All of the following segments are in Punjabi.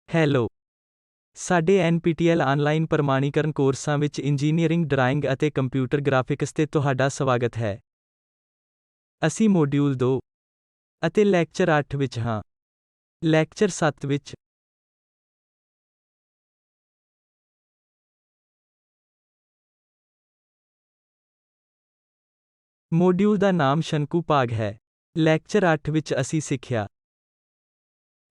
ਹੈਲੋ, ਸਾਡੇ NPTEL ਆਨਲਾਈਨ ਪ੍ਰਮਾਣੀਕਰਨ ਕੋਰਸਾਂ ਵਿੱਚ ਇੰਜੀਨੀਅਰਿੰਗ ਡਰਾਇੰਗ ਅਤੇ ਕੰਪਿਊਟਰ ਗ੍ਰਾਫਿਕਸ ਤੇ ਤੁਹਾਡਾ ਸਵਾਗਤ ਹੈ। ਅਸੀਂ ਮੋਡਿਊਲ 2 ਅਤੇ ਲੈਕਚਰ 8 ਵਿੱਚ ਹਾਂ। ਲੈਕਚਰ 7 ਵਿੱਚ ਮੋਡਿਊਲ ਦਾ ਨਾਮ ਸ਼ੰਕੂ ਭਾਗ ਹੈ। ਲੈਕਚਰ 8 ਵਿੱਚ ਅਸੀਂ ਸਿੱਖਿਆ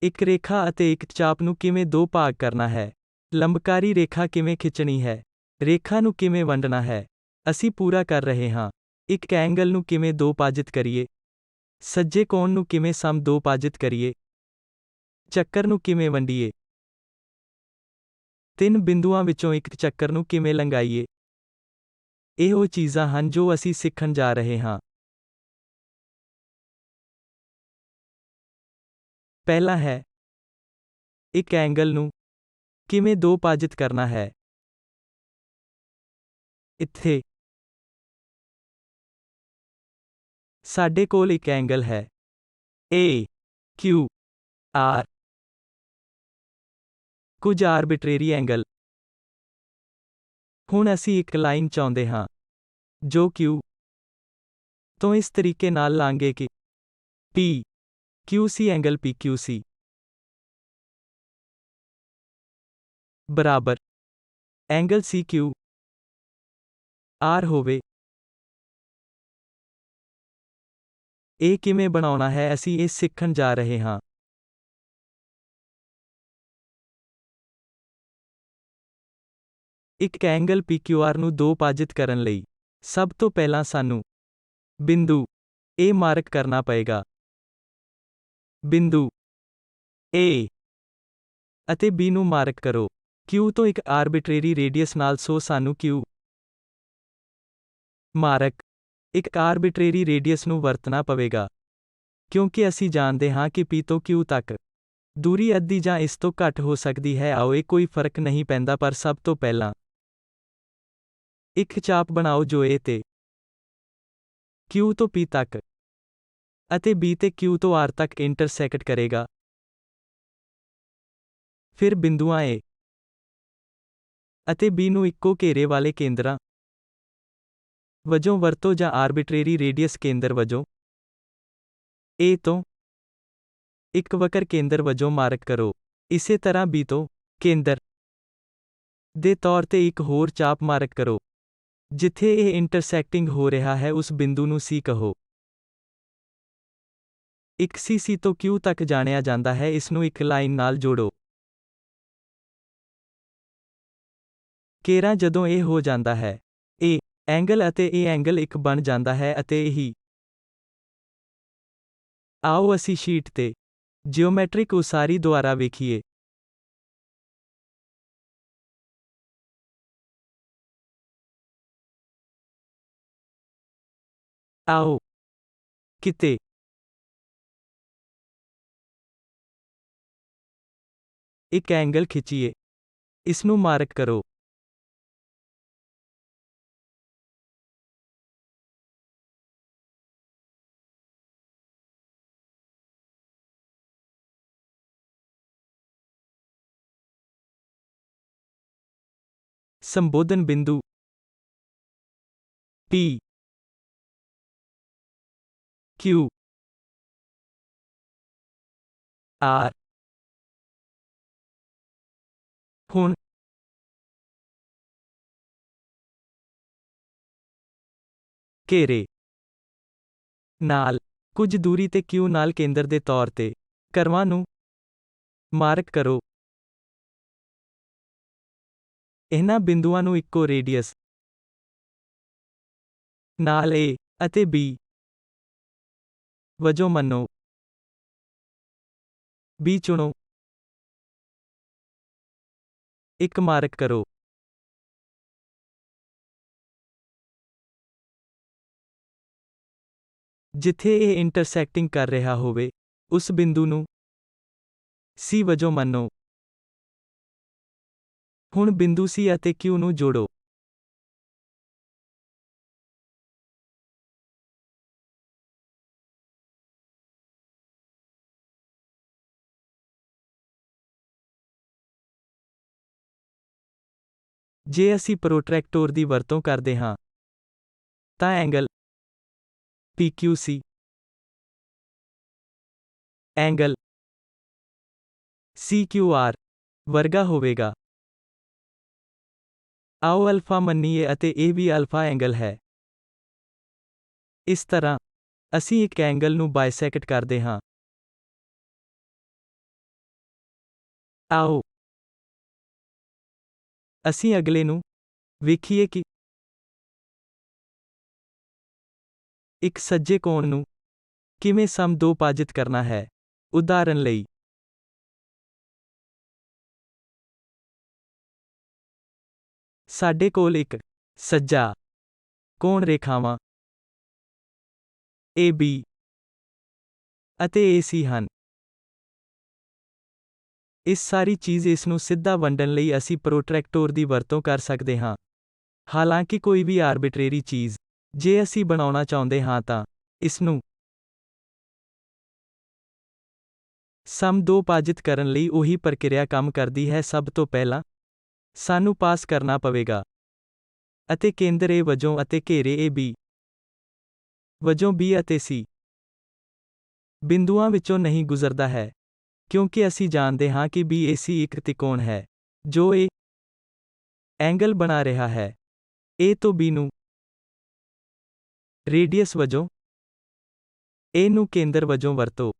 ਇੱਕ ਰੇਖਾ ਅਤੇ ਇੱਕ ਚਾਪ ਨੂੰ ਕਿਵੇਂ ਦੋ ਭਾਗ ਕਰਨਾ ਹੈ। ਲੰਬਕਾਰੀ ਰੇਖਾ ਕਿਵੇਂ ਖਿੱਚਣੀ ਹੈ। ਰੇਖਾ ਨੂੰ ਕਿਵੇਂ ਵੰਡਣਾ ਹੈ। ਅਸੀਂ ਪੂਰਾ ਕਰ ਰਹੇ ਹਾਂ। ਇੱਕ ਐਂਗਲ ਨੂੰ ਕਿਵੇਂ ਦੋ ਭਾਜਿਤ ਕਰੀਏ। ਸੱਜੇ ਕੋਣ ਨੂੰ ਕਿਵੇਂ ਸਮ ਦੋ ਭਾਜਿਤ ਕਰੀਏ। ਚੱਕਰ ਨੂੰ ਕਿਵੇਂ ਵੰਡੀਏ। ਤਿੰਨ ਬਿੰਦੂਆਂ ਵਿੱਚੋਂ ਇੱਕ ਚੱਕਰ ਨੂੰ ਕਿਵੇਂ ਲੰਘਾਈਏ। ਇਹ ਉਹ ਚੀਜ਼ਾਂ ਹਨ ਜੋ ਅਸੀਂ ਸਿੱਖਣ ਜਾ ਰਹੇ ਹਾਂ। ਪਹਿਲਾ ਹੈ ਇੱਕ ਐਂਗਲ ਨੂੰ ਕਿਵੇਂ ਦੋ ਭਾਜਿਤ ਕਰਨਾ ਹੈ। ਇੱਥੇ ਸਾਡੇ ਕੋਲ ਇੱਕ ਐਂਗਲ ਹੈ AQR, ਕੁਝ ਆਰਬਿਟਰੇਰੀ ਐਂਗਲ। ਹੁਣ ਅਸੀਂ ਇੱਕ ਲਾਈਨ ਚਾਹੁੰਦੇ ਹਾਂ ਜੋ Q ਤੋਂ ਇਸ ਤਰੀਕੇ ਨਾਲ ਲੰਘੇ ਕਿ PQC ਐਂਗਲ PQC ਬਰਾਬਰ ਐਂਗਲ CQR ਹੋਵੇ। ਇਹ ਕਿਵੇਂ ਬਣਾਉਣਾ ਹੈ ਅਸੀਂ ਇਹ ਸਿੱਖਣ ਜਾ ਰਹੇ ਹਾਂ। ਇੱਕ ਐਂਗਲ PQR ਨੂੰ ਦੋ ਭਾਜਿਤ ਕਰਨ ਲਈ ਸਭ ਤੋਂ ਪਹਿਲਾਂ ਸਾਨੂੰ ਬਿੰਦੂ A ਮਾਰਕ ਕਰਨਾ ਪਏਗਾ। ਬਿੰਦੂ A ਅਤੇ B ਨੂੰ ਮਾਰਕ ਕਰੋ Q ਤੋਂ ਇੱਕ ਆਰਬਿਟਰੇਰੀ ਰੇਡੀਅਸ ਨਾਲ, ਸੋ ਸਾਨੂੰ Q ਮਾਰਕ ਇੱਕ ਆਰਬਿਟਰੇਰੀ ਰੇਡੀਅਸ ਨੂੰ ਵਰਤਣਾ ਪਵੇਗਾ। ਕਿਉਂਕਿ ਅਸੀਂ ਜਾਣਦੇ ਹਾਂ ਕਿ P ਤੋਂ Q ਤੱਕ ਦੂਰੀ ਅੱਧੀ ਜਾਂ ਇਸ ਤੋਂ ਘੱਟ ਹੋ ਸਕਦੀ ਹੈ। ਆਓ, ਇਹ ਕੋਈ ਫਰਕ ਨਹੀਂ ਪੈਂਦਾ, ਪਰ ਸਭ ਤੋਂ ਪਹਿਲਾਂ ਇੱਕ ਚਾਪ ਬਣਾਓ ਜੋ A ਤੇ Q ਤੋਂ P ਤੱਕ ਅਤੇ B ਤੇ Q ਤੋਂ R ਤੱਕ ਇੰਟਰਸੈਕਟ ਕਰੇਗਾ। ਫਿਰ ਬਿੰਦੂਆਂ A ਅਤੇ B ਨੂੰ ਇੱਕੋ ਘੇਰੇ ਵਾਲੇ ਕੇਂਦਰਾਂ ਵਜੋਂ ਵਰਤੋ ਜਾਂ ਆਰਬਿਟਰੇਰੀ ਰੇਡੀਅਸ ਕੇਂਦਰ ਵਜੋਂ A ਤੋਂ ਇੱਕ ਵਕਰ ਕੇਂਦਰ ਵਜੋਂ ਮਾਰਕ ਕਰੋ। ਇਸੇ ਤਰ੍ਹਾਂ B ਤੋਂ ਕੇਂਦਰ ਦੇ ਤੌਰ ਤੇ ਇੱਕ ਹੋਰ ਚਾਪ ਮਾਰਕ ਕਰੋ। ਜਿੱਥੇ ਇਹ ਇੰਟਰਸੈਕਟਿੰਗ ਹੋ ਰਿਹਾ ਹੈ ਉਸ ਬਿੰਦੂ ਨੂੰ C ਕਹੋ। ਇੱਕ C ਤੋਂ Q ਤੱਕ ਜਾਣਿਆ ਜਾਂਦਾ ਹੈ। ਇਸ ਨੂੰ ਇੱਕ ਲਾਈਨ ਨਾਲ ਜੋੜੋ। ਕੇਰਾਂ ਜਦੋਂ ਇਹ ਹੋ ਜਾਂਦਾ ਹੈ A ਐਂਗਲ ਅਤੇ ਇਹ ਐਂਗਲ ਇੱਕ ਬਣ ਜਾਂਦਾ ਹੈ ਅਤੇ ਇਹੀ ਆਓ ਅਸੀਂ ਸ਼ੀਟ ਤੇ ਜਿਓਮੈਟ੍ਰਿਕ ਉਸਾਰੀ ਦੁਆਰਾ ਵੇਖੀਏ। ਆਓ ਕਿਤੇ ਇੱਕ ਐਂਗਲ ਖਿੱਚੀਏ। ਇਸ ਨੂੰ ਮਾਰਕ ਕਰੋ। ਸੰਬੋਧਨ ਬਿੰਦੂ P Q R। ਹੁਣ ਘੇਰੇ ਨਾਲ ਕੁਝ ਦੂਰੀ ਤੇ Q ਨਾਲ ਕੇਂਦਰ ਦੇ ਤੌਰ ਤੇ ਕਰਵਾਂ ਨੂੰ ਮਾਰਕ ਕਰੋ। ਇਹਨਾਂ ਬਿੰਦੂਆਂ ਨੂੰ ਇੱਕੋ ਰੇਡੀਅਸ ਨਾਲ A ਅਤੇ B ਵਜੋਂ ਮੰਨੋ। B ਚੁਣੋ। ਇੱਕ ਮਾਰਕ ਕਰੋ। ਜਿੱਥੇ ਇਹ ਇੰਟਰਸੈਕਟਿੰਗ ਕਰ ਰਿਹਾ ਹੋਵੇ ਉਸ ਬਿੰਦੂ ਨੂੰ C ਵਜੋਂ ਮੰਨੋ। ਹੁਣ ਬਿੰਦੂ C ਅਤੇ Q ਨੂੰ ਜੋੜੋ। ਜੇ ਅਸੀਂ ਪ੍ਰੋਟਰੈਕਟਰ ਦੀ ਵਰਤੋਂ ਕਰਦੇ ਹਾਂ, ਤਾਂ ਐਂਗਲ PQC ਐਂਗਲ CQR ਵਰਗਾ ਹੋਵੇਗਾ। ਆਓ ਅਲਫਾ ਮੰਨੀਏ ਅਤੇ ਇਹ ਵੀ ਅਲਫਾ ਐਂਗਲ ਹੈ। ਇਸ ਤਰ੍ਹਾਂ, ਅਸੀਂ ਇੱਕ ਐਂਗਲ ਨੂੰ ਬਾਇਸੈਕਟ ਕਰਦੇ ਹਾਂ। ਆਓ ਅਸੀਂ ਅਗਲੇ ਨੂੰ ਵੇਖੀਏ ਕਿ ਇੱਕ ਸੱਜੇ ਕੋਣ ਨੂੰ ਕਿਵੇਂ ਸਮਦੋਭਾਜਿਤ ਕਰਨਾ ਹੈ। ਉਦਾਹਰਨ ਲਈ, ਸਾਡੇ ਕੋਲ ਇੱਕ ਸੱਜਾ ਕੋਣ ਰੇਖਾਵਾਂ AB ਅਤੇ AC ਹਨ। ਇਸ ਸਾਰੀ ਚੀਜ਼ ਇਸ ਨੂੰ ਸਿੱਧਾ ਵੰਡਣ ਲਈ ਅਸੀਂ ਪ੍ਰੋਟਰੈਕਟਰ ਦੀ ਵਰਤੋਂ ਕਰ ਸਕਦੇ ਹਾਂ। ਹਾਲਾਂਕਿ ਕੋਈ ਵੀ ਆਰਬਿਟਰੇਰੀ ਚੀਜ਼, ਜੇ ਅਸੀਂ ਬਣਾਉਣਾ ਚਾਹੁੰਦੇ ਹਾਂ ਤਾਂ ਇਸ ਨੂੰ ਸਮਦੋਭਾਜਿਤ ਕਰਨ ਲਈ ਉਹੀ ਪ੍ਰਕਿਰਿਆ ਕੰਮ ਕਰਦੀ ਹੈ। ਸਭ ਤੋਂ ਪਹਿਲਾਂ, ਸਾਨੂੰ ਪਾਸ ਕਰਨਾ ਪਵੇਗਾ ਅਤੇ ਕੇਂਦਰ A ਵਜੋਂ ਅਤੇ ਘੇਰੇ AB ਵਜੋਂ B ਅਤੇ C ਬਿੰਦੂਆਂ ਵਿੱਚੋਂ ਨਹੀਂ ਗੁਜ਼ਰਦਾ ਹੈ, ਕਿਉਂਕਿ ਅਸੀਂ ਜਾਣਦੇ ਹਾਂ ਕਿ BAC ਇੱਕ ਤਿਕੋਣ ਹੈ, ਜੋ A ਐਂਗਲ ਬਣਾ ਰਿਹਾ ਹੈ। A ਤੋਂ B ਨੂੰ ਰੇਡੀਅਸ ਵਜੋਂ, A ਨੂੰ ਕੇਂਦਰ ਵਜੋਂ ਵਰਤੋ।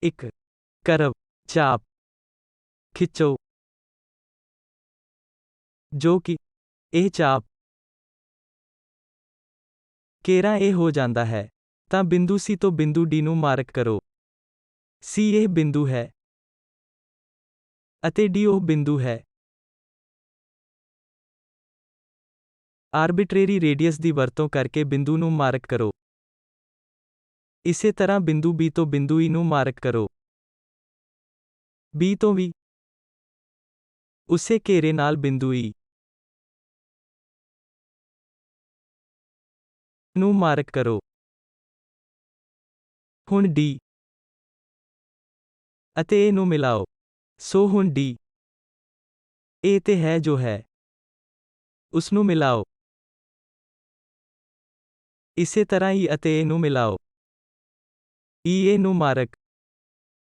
ਇੱਕ ਕਰਵ ਚਾਪ ਖਿੱਚੋ, ਜੋ ਕਿ ਇਹ ਚਾਪ ਘੇਰਾ A ਹੋ ਜਾਂਦਾ ਹੈ, ਤਾਂ ਬਿੰਦੂ C ਤੋਂ ਬਿੰਦੂ D ਨੂੰ ਮਾਰਕ ਕਰੋ। C ਇਹ ਬਿੰਦੂ ਹੈ ਅਤੇ D ਉਹ ਬਿੰਦੂ ਹੈ। ਆਰਬਿਟਰੇਰੀ ਰੇਡੀਅਸ ਦੀ ਵਰਤੋਂ ਕਰਕੇ ਬਿੰਦੂ ਨੂੰ ਮਾਰਕ ਕਰੋ। ਇਸੇ ਤਰ੍ਹਾਂ ਬਿੰਦੂ B ਤੋਂ ਬਿੰਦੂ E ਨੂੰ ਮਾਰਕ ਕਰੋ। B ਤੋਂ ਵੀ ਉਸੇ ਘੇਰੇ ਨਾਲ ਬਿੰਦੂ E ਨੂੰ ਮਾਰਕ ਕਰੋ। ਹੁਣ D ਅਤੇ A ਨੂੰ ਮਿਲਾਓ। ਸੋ ਹੁਣ D A ਤੇ ਹੈ ਜੋ ਹੈ, ਉਸ ਨੂੰ ਮਿਲਾਓ। ਇਸੇ ਤਰ੍ਹਾਂ E ਅਤੇ A ਨੂੰ ਮਿਲਾਓ। E A ਨੂੰ ਮਾਰਕ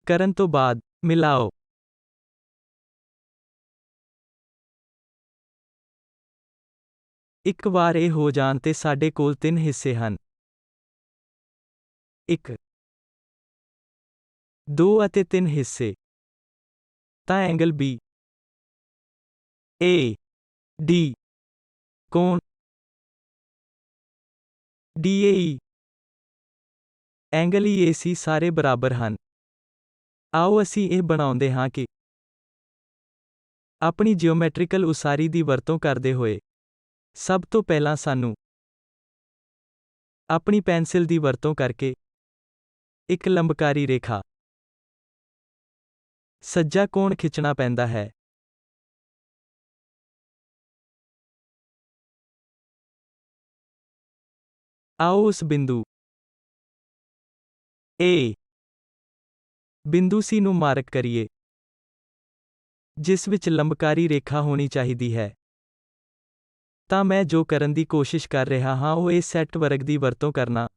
ਕਰਨ ਤੋਂ ਬਾਅਦ ਮਿਲਾਓ। ਇੱਕ ਵਾਰ ਇਹ ਹੋ ਜਾਣ ਤੇ ਸਾਡੇ ਕੋਲ ਤਿੰਨ ਹਿੱਸੇ ਹਨ। 1, 2 ਅਤੇ 3 ਹਿੱਸੇ। ਤਾਂ ਐਂਗਲ B A D ਕੋਣ DAE ਐਂਗਲ EAC ਸਾਰੇ ਬਰਾਬਰ ਹਨ। ਆਓ ਅਸੀਂ ਇਹ ਬਣਾਉਂਦੇ ਹਾਂ ਕਿ ਆਪਣੀ ਜਿਓਮੈਟ੍ਰੀਕਲ ਉਸਾਰੀ ਦੀ ਵਰਤੋਂ ਕਰਦੇ ਹੋਏ, ਸਭ ਤੋਂ ਪਹਿਲਾਂ ਸਾਨੂੰ ਆਪਣੀ ਪੈਨਸਿਲ ਦੀ ਵਰਤੋਂ ਕਰਕੇ ਇੱਕ ਲੰਬਕਾਰੀ ਰੇਖਾ ਸੱਜਾ ਕੋਣ ਖਿੱਚਣਾ ਪੈਂਦਾ ਹੈ। ਆਓ ਉਸ ਬਿੰਦੂ A ਬਿੰਦੂ C ਨੂੰ ਮਾਰਕ ਕਰੀਏ, ਜਿਸ ਵਿੱਚ ਲੰਬਕਾਰੀ ਰੇਖਾ ਹੋਣੀ ਚਾਹੀਦੀ ਹੈ। ਤਾਂ ਮੈਂ ਜੋ ਕਰਨ ਦੀ ਕੋਸ਼ਿਸ਼ ਕਰ ਰਿਹਾ ਹਾਂ ਉਹ ਇਸ ਸੈੱਟ ਵਰਗ ਦੀ ਵਰਤੋਂ ਕਰਨਾ।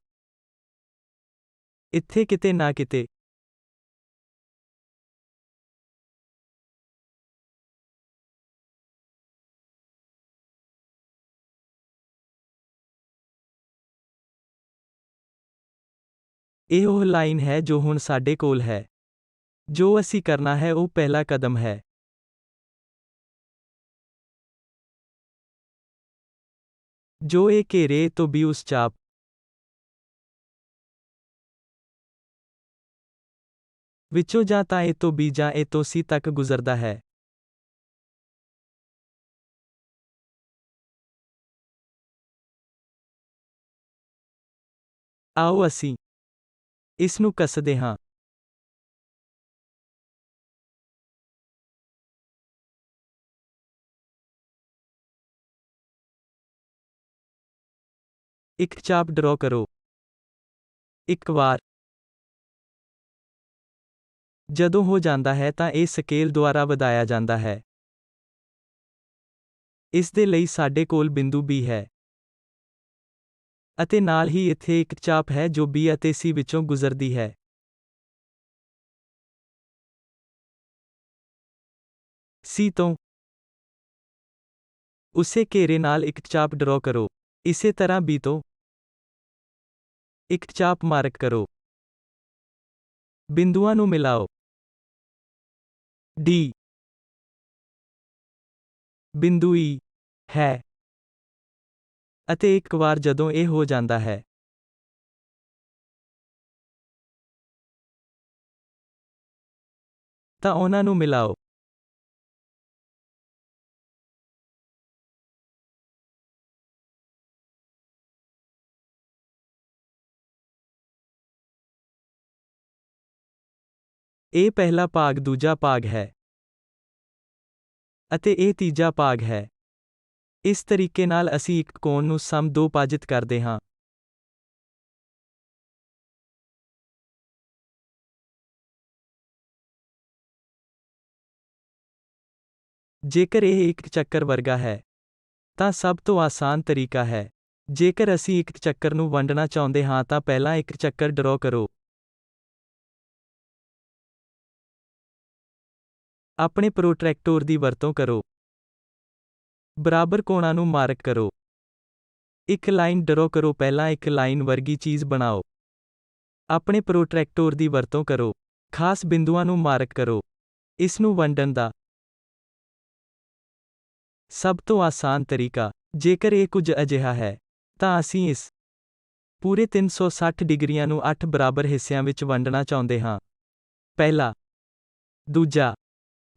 ਇੱਥੇ ਕਿਤੇ ਨਾ ਕਿਤੇ ਇਹ ਉਹ ਲਾਈਨ ਹੈ ਜੋ ਹੁਣ ਸਾਡੇ ਕੋਲ ਹੈ। ਜੋ ਅਸੀਂ ਕਰਨਾ ਹੈ ਉਹ ਪਹਿਲਾ ਕਦਮ ਹੈ। ਜੋ ਇਹ ਘੇਰੇ A ਤੋਂ B ਉਸ ਚਾਪ ਵਿੱਚੋਂ ਜਾਂ ਤਾਂ A ਤੋਂ B ਜਾਂ A ਤੋਂ C ਤੱਕ ਗੁਜ਼ਰਦਾ ਹੈ। ਆਓ ਅਸੀਂ ਇਸ ਨੂੰ ਕੱਸਦੇ ਹਾਂ। ਇੱਕ ਚਾਪ ਡਰਾ ਕਰੋ। ਇੱਕ ਵਾਰ ਜਦੋਂ ਹੋ ਜਾਂਦਾ ਹੈ ਤਾਂ ਇਹ ਸਕੇਲ ਦੁਆਰਾ ਵਧਾਇਆ ਜਾਂਦਾ ਹੈ। ਇਸ ਦੇ ਲਈ ਸਾਡੇ ਕੋਲ ਬਿੰਦੂ B ਹੈ ਅਤੇ ਨਾਲ ਹੀ ਇੱਥੇ ਇੱਕ ਚਾਪ ਹੈ ਜੋ B ਅਤੇ C ਵਿੱਚੋਂ ਗੁਜ਼ਰਦੀ ਹੈ। C ਤੋਂ ਉਸੇ ਘੇਰੇ ਨਾਲ ਇੱਕ ਚਾਪ ਡਰਾ ਕਰੋ। ਇਸੇ ਤਰ੍ਹਾਂ B ਤੋਂ ਇੱਕ ਚਾਪ ਮਾਰਕ ਕਰੋ। ਬਿੰਦੂਆਂ ਨੂੰ ਮਿਲਾਓ। D ਬਿੰਦੂ E ਹੈ ਅਤੇ ਇੱਕ ਵਾਰ ਜਦੋਂ ਇਹ ਹੋ ਜਾਂਦਾ ਹੈ, ਤਾਂ ਉਹਨਾਂ ਨੂੰ ਮਿਲਾਓ। ਇਹ ਪਹਿਲਾ ਭਾਗ ਦੂਜਾ ਭਾਗ ਹੈ ਅਤੇ ਇਹ ਤੀਜਾ ਭਾਗ ਹੈ। ਇਸ ਤਰੀਕੇ ਨਾਲ ਅਸੀਂ ਇੱਕ ਕੋਣ ਨੂੰ ਸਮਦੋਭਾਜਿਤ ਕਰਦੇ ਹਾਂ। ਜੇਕਰ ਇਹ ਇੱਕ ਚੱਕਰ ਵਰਗਾ ਹੈ, ਤਾਂ ਸਭ ਤੋਂ ਆਸਾਨ ਤਰੀਕਾ ਹੈ। ਜੇਕਰ ਅਸੀਂ ਇੱਕ ਚੱਕਰ ਨੂੰ ਵੰਡਣਾ ਚਾਹੁੰਦੇ ਹਾਂ ਤਾਂ ਪਹਿਲਾਂ ਇੱਕ ਚੱਕਰ ਡਰਾ ਕਰੋ। ਆਪਣੇ ਪ੍ਰੋਟਰੈਕਟਰ ਦੀ ਵਰਤੋਂ ਕਰੋ। ਬਰਾਬਰ ਕੋਣਾਂ ਨੂੰ ਮਾਰਕ ਕਰੋ। ਇੱਕ ਲਾਈਨ ਡਰਾ ਕਰੋ। ਪਹਿਲਾਂ ਇੱਕ ਲਾਈਨ ਵਰਗੀ ਚੀਜ਼ ਬਣਾਓ। ਆਪਣੇ ਪ੍ਰੋਟਰੈਕਟਰ ਦੀ ਵਰਤੋਂ ਕਰੋ। ਖਾਸ ਬਿੰਦੂਆਂ ਨੂੰ ਮਾਰਕ ਕਰੋ। ਇਸ ਨੂੰ ਵੰਡਣ ਦਾ ਸਭ ਤੋਂ ਆਸਾਨ ਤਰੀਕਾ, ਜੇਕਰ ਇਹ ਕੁਝ ਅਜਿਹਾ ਹੈ, ਤਾਂ ਅਸੀਂ ਇਸ ਪੂਰੇ 360 ਡਿਗਰੀਆਂ ਨੂੰ 8 ਬਰਾਬਰ ਹਿੱਸਿਆਂ ਵਿੱਚ ਵੰਡਣਾ ਚਾਹੁੰਦੇ ਹਾਂ। ਪਹਿਲਾ, ਦੂਜਾ,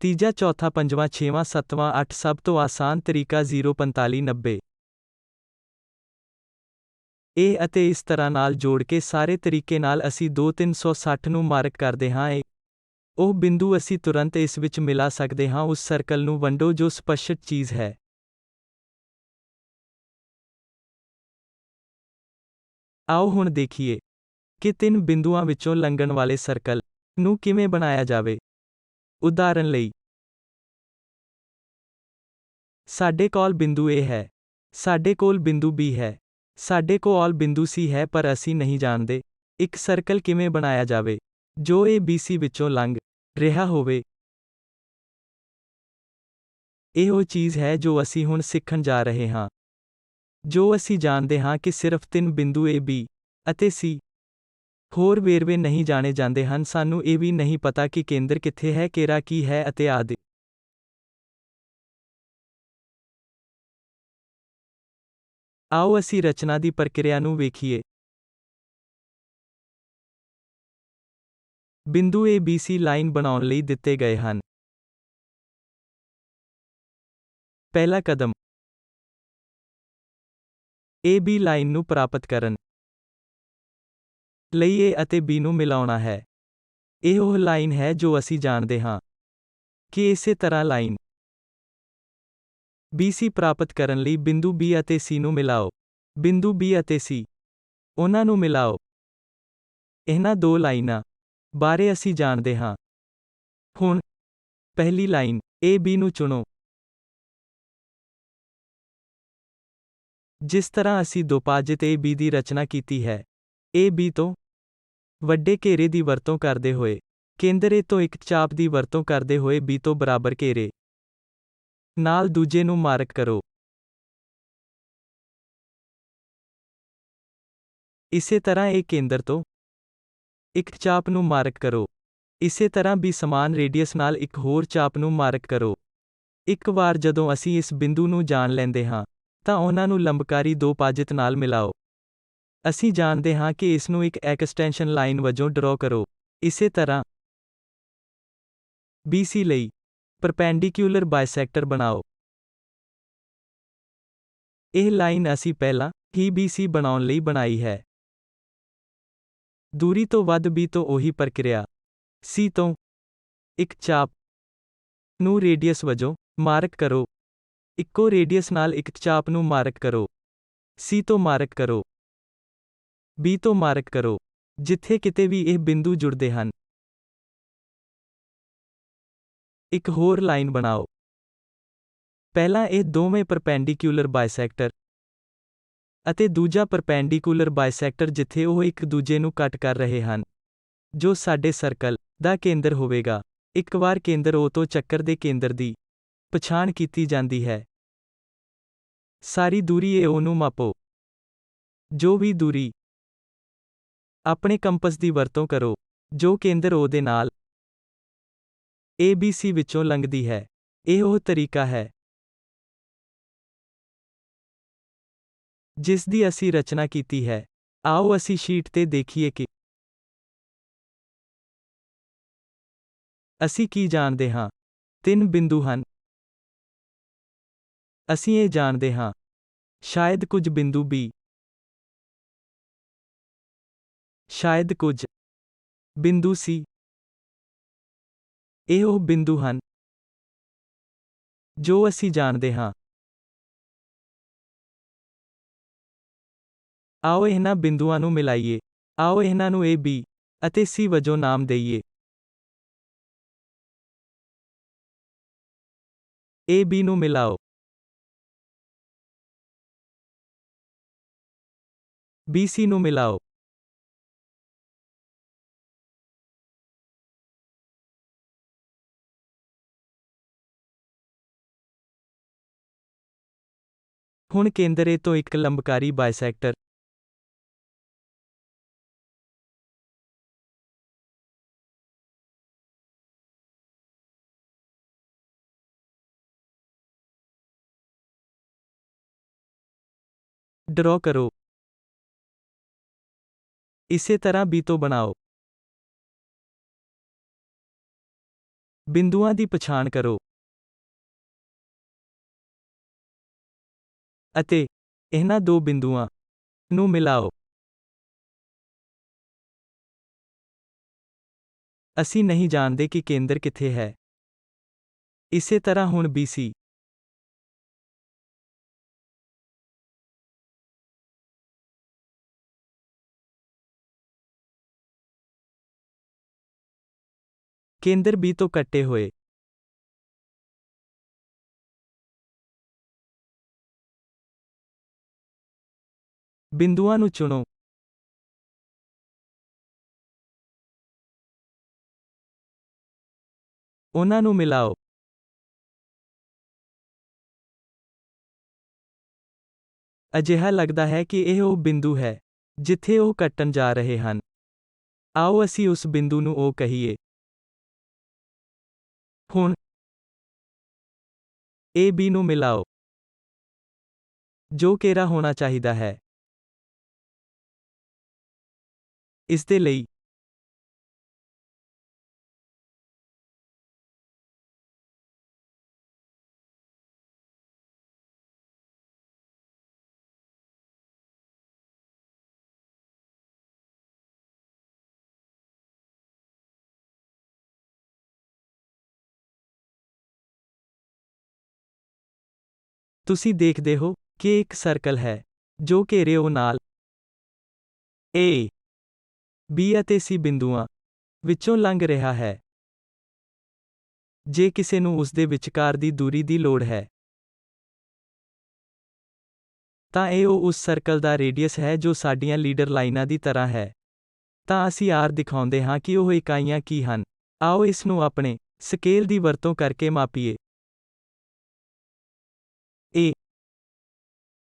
ਤੀਜਾ, ਚੌਥਾ, ਪੰਜਵਾਂ, ਛੇਵਾਂ, ਸੱਤਵਾਂ, 8 ਸਭ ਤੋਂ ਆਸਾਨ ਤਰੀਕਾ 0, 45, 90। ਇਹ ਅਤੇ ਇਸ ਤਰ੍ਹਾਂ ਨਾਲ ਜੋੜ ਕੇ ਸਾਰੇ ਤਰੀਕੇ ਨਾਲ ਅਸੀਂ 360 ਨੂੰ ਮਾਰਕ ਕਰਦੇ ਹਾਂ। ਇਹ ਉਹ ਬਿੰਦੂ ਅਸੀਂ ਤੁਰੰਤ ਇਸ ਵਿੱਚ ਮਿਲਾ ਸਕਦੇ ਹਾਂ। ਉਸ ਸਰਕਲ ਨੂੰ ਵੰਡੋ ਜੋ ਸਪਸ਼ਟ ਚੀਜ਼ ਹੈ। ਆਓ ਹੁਣ ਦੇਖੀਏ ਕਿ ਤਿੰਨ ਬਿੰਦੂਆਂ ਵਿੱਚੋਂ ਲੰਘਣ ਵਾਲੇ ਸਰਕਲ ਨੂੰ ਕਿਵੇਂ ਬਣਾਇਆ ਜਾਵੇ। ਉਦਾਹਰਨ ਲਈ, ਸਾਡੇ ਕੋਲ ਬਿੰਦੂ A ਹੈ। ਸਾਡੇ ਕੋਲ ਬਿੰਦੂ B ਹੈ। ਸਾਡੇ ਕੋਲ ਬਿੰਦੂ C ਹੈ ਪਰ ਅਸੀਂ ਨਹੀਂ ਜਾਣਦੇ ਇੱਕ ਸਰਕਲ ਕਿਵੇਂ ਬਣਾਇਆ ਜਾਵੇ ਜੋ ABC ਵਿੱਚੋਂ ਲੰਘ ਰਿਹਾ ਹੋਵੇ। ਇਹ ਉਹ ਚੀਜ਼ ਹੈ ਜੋ ਅਸੀਂ ਹੁਣ ਸਿੱਖਣ ਜਾ ਰਹੇ ਹਾਂ। ਜੋ ਅਸੀਂ ਜਾਣਦੇ ਹਾਂ ਕਿ ਸਿਰਫ ਤਿੰਨ ਬਿੰਦੂ A, B ਅਤੇ C। ਹੋਰ ਵੇਰਵੇ ਨਹੀਂ ਜਾਣੇ ਜਾਂਦੇ ਹਨ। ਸਾਨੂੰ ਇਹ ਵੀ ਨਹੀਂ ਪਤਾ ਕਿ ਕੇਂਦਰ ਕਿੱਥੇ ਹੈ, ਘੇਰਾ ਕੀ ਹੈ ਅਤੇ ਆਦਿ। ਆਓ ਅਸੀਂ ਰਚਨਾ ਦੀ ਪ੍ਰਕਿਰਿਆ ਨੂੰ ਵੇਖੀਏ। ਬਿੰਦੂ ABC ਲਾਈਨ ਬਣਾਉਣ ਲਈ ਦਿੱਤੇ ਗਏ ਹਨ। ਪਹਿਲਾ ਕਦਮ, AB ਲਾਈਨ ਨੂੰ ਪ੍ਰਾਪਤ ਕਰਨ ਲਈ A ਅਤੇ B ਨੂੰ ਮਿਲਾਉਣਾ ਹੈ। ਇਹ ਉਹ ਲਾਈਨ ਹੈ ਜੋ ਅਸੀਂ ਜਾਣਦੇ ਹਾਂ ਕਿ ਇਸੇ ਤਰ੍ਹਾਂ ਲਾਈਨ BC ਪ੍ਰਾਪਤ ਕਰਨ ਲਈ ਬਿੰਦੂ B ਅਤੇ C ਨੂੰ ਮਿਲਾਓ। ਬਿੰਦੂ B ਅਤੇ C, ਉਹਨਾਂ ਨੂੰ ਮਿਲਾਓ। ਇਹਨਾਂ ਦੋ ਲਾਈਨਾਂ ਬਾਰੇ ਅਸੀਂ ਜਾਣਦੇ ਹਾਂ। ਹੁਣ, ਪਹਿਲੀ ਲਾਈਨ AB ਨੂੰ ਚੁਣੋ। ਜਿਸ ਤਰ੍ਹਾਂ ਅਸੀਂ ਦੋਭਾਜਿਤ AB ਦੀ ਰਚਨਾ ਕੀਤੀ ਹੈ, AB ਤੋਂ ਵੱਡੇ ਘੇਰੇ ਦੀ ਵਰਤੋਂ ਕਰਦੇ ਹੋਏ, ਕੇਂਦਰ A ਤੋਂ ਇੱਕ ਚਾਪ ਦੀ ਵਰਤੋਂ ਕਰਦੇ ਹੋਏ B ਤੋਂ ਬਰਾਬਰ ਘੇਰੇ ਨਾਲ ਦੂਜੇ ਨੂੰ ਮਾਰਕ ਕਰੋ। ਇਸੇ ਤਰ੍ਹਾਂ A ਕੇਂਦਰ ਤੋਂ ਇੱਕ ਚਾਪ ਨੂੰ ਮਾਰਕ ਕਰੋ। ਇਸੇ ਤਰ੍ਹਾਂ B ਸਮਾਨ ਰੇਡੀਅਸ ਨਾਲ ਇੱਕ ਹੋਰ ਚਾਪ ਨੂੰ ਮਾਰਕ ਕਰੋ। ਇੱਕ ਵਾਰ ਜਦੋਂ ਅਸੀਂ ਇਸ ਬਿੰਦੂ ਨੂੰ ਜਾਣ ਲੈਂਦੇ ਹਾਂ, ਤਾਂ ਉਹਨਾਂ ਨੂੰ ਲੰਬਕਾਰੀ ਦੋਭਾਜਿਤ ਨਾਲ ਮਿਲਾਓ। ਅਸੀਂ ਜਾਣਦੇ ਹਾਂ ਕਿ ਇਸ ਨੂੰ ਇੱਕ ਐਕਸਟੈਂਸ਼ਨ ਲਾਈਨ ਵਜੋਂ ਡਰਾ ਕਰੋ। ਇਸੇ ਤਰ੍ਹਾਂ BC ਲਈ ਪਰਪੈਂਡੀਕਿਊਲਰ ਬਾਇਸੈਕਟਰ ਬਣਾਓ। ਇਹ ਲਾਈਨ ਅਸੀਂ ਪਹਿਲਾਂ ਹੀ BC ਬਣਾਉਣ ਲਈ ਬਣਾਈ ਹੈ। ਦੂਰੀ ਤੋਂ ਵੱਧ B ਤੋਂ ਉਹੀ ਪ੍ਰਕਿਰਿਆ। C ਤੋਂ ਇੱਕ ਚਾਪ ਨੂੰ ਰੇਡੀਅਸ ਵਜੋਂ ਮਾਰਕ ਕਰੋ। ਇੱਕੋ ਰੇਡੀਅਸ ਨਾਲ ਇੱਕ ਚਾਪ ਨੂੰ ਮਾਰਕ ਕਰੋ। C ਤੋਂ ਮਾਰਕ ਕਰੋ। B ਤੋਂ ਮਾਰਕ ਕਰੋ। ਜਿੱਥੇ ਕਿਤੇ ਵੀ ਇਹ ਬਿੰਦੂ ਜੁੜਦੇ ਹਨ, ਇੱਕ ਹੋਰ ਲਾਈਨ ਬਣਾਓ। ਪਹਿਲਾਂ ਇਹ ਦੋਵੇਂ ਪਰਪੈਂਡੀਕੂਲਰ ਬਾਇਸੈਕਟਰ ਅਤੇ ਦੂਜਾ ਪਰਪੈਂਡੀਕੂਲਰ ਬਾਇਸੈਕਟਰ ਜਿੱਥੇ ਉਹ ਇੱਕ ਦੂਜੇ ਨੂੰ ਕੱਟ ਕਰ ਰਹੇ ਹਨ, ਜੋ ਸਾਡੇ ਸਰਕਲ ਦਾ ਕੇਂਦਰ ਹੋਵੇਗਾ। ਇੱਕ ਵਾਰ ਕੇਂਦਰ O ਤੋਂ ਚੱਕਰ ਦੇ ਕੇਂਦਰ ਦੀ ਪਛਾਣ ਕੀਤੀ ਜਾਂਦੀ ਹੈ, ਸਾਰੀ ਦੂਰੀ AO ਨੂੰ ਮਾਪੋ। ਜੋ ਵੀ ਦੂਰੀ ਆਪਣੇ ਕੰਪਸ ਦੀ ਵਰਤੋਂ ਕਰੋ, ਜੋ ਕੇਂਦਰ O ਦੇ ਨਾਲ ABC ਵਿੱਚੋਂ ਲੰਘਦੀ ਹੈ। ਇਹ ਉਹ ਤਰੀਕਾ ਹੈ ਜਿਸ ਦੀ ਅਸੀਂ ਰਚਨਾ ਕੀਤੀ ਹੈ। ਆਓ ਅਸੀਂ ਸ਼ੀਟ ਤੇ ਦੇਖੀਏ ਕਿ ਅਸੀਂ ਕੀ ਜਾਣਦੇ ਹਾਂ। 3 ਬਿੰਦੂ ਹਨ। ਅਸੀਂ ਇਹ ਜਾਣਦੇ ਹਾਂ। ਸ਼ਾਇਦ ਕੁਝ ਬਿੰਦੂ B, ਸ਼ਾਇਦ ਕੁਝ ਬਿੰਦੂ C। ਇਹ ਉਹ ਬਿੰਦੂ ਹਨ ਜੋ ਅਸੀਂ ਜਾਣਦੇ ਹਾਂ। ਆਓ ਇਹਨਾਂ ਬਿੰਦੂਆਂ ਨੂੰ ਮਿਲਾਈਏ। ਆਓ ਇਹਨਾਂ ਨੂੰ A, B ਅਤੇ C ਵਜੋਂ ਨਾਮ ਦੇਈਏ। A, B ਨੂੰ ਮਿਲਾਓ। B, C ਨੂੰ ਮਿਲਾਓ। ਹੁਣ ਕੇਂਦਰ A ਤੋਂ ਇੱਕ ਲੰਬਕਾਰੀ ਬਾਇਸੈਕਟਰ ਡਰਾ ਕਰੋ। ਇਸੇ ਤਰ੍ਹਾਂ B ਤੋਂ ਬਣਾਓ। ਬਿੰਦੂਆਂ ਦੀ ਪਛਾਣ ਕਰੋ ਅਤੇ ਇਹਨਾਂ ਦੋ ਬਿੰਦੂਆਂ ਨੂੰ ਮਿਲਾਓ। ਅਸੀਂ ਨਹੀਂ ਜਾਣਦੇ ਕਿ ਕੇਂਦਰ ਕਿੱਥੇ ਹੈ। ਇਸੇ ਤਰ੍ਹਾਂ ਹੁਣ BC ਕੇਂਦਰ B ਤੋਂ ਕੱਟੇ ਹੋਏ ਬਿੰਦੂਆਂ ਨੂੰ ਚੁਣੋ। ਉਹਨਾਂ ਨੂੰ ਮਿਲਾਓ। ਅਜਿਹਾ ਲੱਗਦਾ ਹੈ ਕਿ ਇਹ ਉਹ ਬਿੰਦੂ ਹੈ ਜਿੱਥੇ ਉਹ ਕੱਟਣ ਜਾ ਰਹੇ ਹਨ। ਆਓ ਅਸੀਂ ਉਸ ਬਿੰਦੂ ਨੂੰ O ਕਹੀਏ। ਹੁਣ A, B ਨੂੰ ਮਿਲਾਓ, ਜੋ ਘੇਰਾ ਹੋਣਾ ਚਾਹੀਦਾ ਹੈ। ਇਸ ਦੇ ਲਈ ਤੁਸੀਂ ਦੇਖਦੇ ਹੋ ਕਿ ਇੱਕ ਸਰਕਲ ਹੈ ਜੋ ਘੇਰੇ O ਨਾਲ A, B ਅਤੇ C ਬਿੰਦੂਆਂ ਵਿੱਚੋਂ ਲੰਘ ਰਿਹਾ ਹੈ। ਜੇ ਕਿਸੇ ਨੂੰ ਉਸ ਦੇ ਵਿਚਕਾਰ ਦੀ ਦੂਰੀ ਦੀ ਲੋੜ ਹੈ, ਤਾਂ ਇਹ ਉਹ ਉਸ ਸਰਕਲ ਦਾ ਰੇਡੀਅਸ ਹੈ ਜੋ ਸਾਡੀਆਂ ਲੀਡਰ ਲਾਈਨਾਂ ਦੀ ਤਰ੍ਹਾਂ ਹੈ। ਤਾਂ ਅਸੀਂ R ਦਿਖਾਉਂਦੇ ਹਾਂ ਕਿ ਉਹ ਇਕਾਈਆਂ ਕੀ ਹਨ। ਆਓ ਇਸ ਨੂੰ ਆਪਣੇ ਸਕੇਲ ਦੀ ਵਰਤੋਂ ਕਰਕੇ ਮਾਪੀਏ। A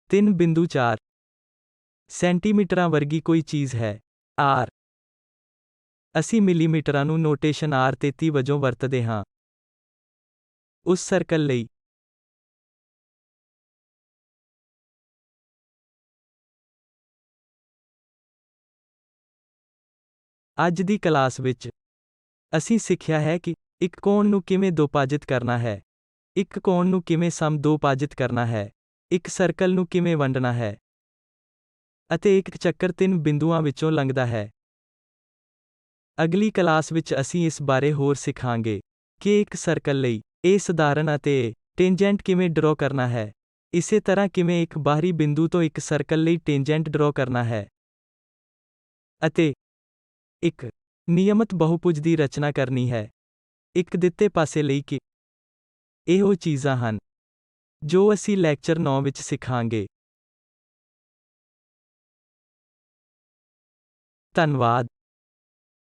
3.4 ਸੈਂਟੀਮੀਟਰਾਂ ਵਰਗੀ ਕੋਈ ਚੀਜ਼ ਹੈ। R ਅਸੀਂ ਮਿਲੀਮੀਟਰਾਂ ਨੂੰ ਨੋਟੇਸ਼ਨ R33 ਵਜੋਂ ਵਰਤਦੇ ਹਾਂ। ਉਸ ਸਰਕਲ ਲਈ ਅੱਜ ਦੀ ਕਲਾਸ ਵਿੱਚ ਅਸੀਂ ਸਿੱਖਿਆ ਹੈ ਕਿ ਇੱਕ ਕੋਣ ਨੂੰ ਕਿਵੇਂ ਦੁਭਾਜਿਤ ਕਰਨਾ ਹੈ, ਇੱਕ ਕੋਣ ਨੂੰ ਕਿਵੇਂ ਸਮਦੋਭਾਜਿਤ ਕਰਨਾ ਹੈ, ਇੱਕ ਸਰਕਲ ਨੂੰ ਕਿਵੇਂ ਵੰਡਣਾ ਹੈ, ਅਤੇ ਇੱਕ ਚੱਕਰ 3 ਬਿੰਦੂਆਂ ਵਿੱਚੋਂ ਲੰਘਦਾ ਹੈ। ਅਗਲੀ ਕਲਾਸ ਵਿੱਚ ਅਸੀਂ ਇਸ ਬਾਰੇ ਹੋਰ ਸਿੱਖਾਂਗੇ ਕਿ ਇੱਕ ਸਰਕਲ ਲਈ A ਸਧਾਰਨ ਅਤੇ A ਟੈਂਜੈਂਟ ਕਿਵੇਂ ਡਰਾ ਕਰਨਾ ਹੈ। ਇਸੇ ਤਰ੍ਹਾਂ ਕਿਵੇਂ ਇੱਕ ਬਾਹਰੀ ਬਿੰਦੂ ਤੋਂ ਇੱਕ ਸਰਕਲ ਲਈ ਟੈਂਜੈਂਟ ਡਰਾ ਕਰਨਾ ਹੈ, ਅਤੇ ਇੱਕ ਨਿਯਮਤ ਬਹੁਭੁਜ ਦੀ ਰਚਨਾ ਕਰਨੀ ਹੈ ਇੱਕ ਦਿੱਤੇ ਪਾਸੇ ਲਈ ਕਿ ਇਹ ਉਹ ਚੀਜ਼ਾਂ ਹਨ ਜੋ ਅਸੀਂ ਲੈਕਚਰ 9 ਵਿੱਚ ਸਿੱਖਾਂਗੇ। ਧੰਨਵਾਦ।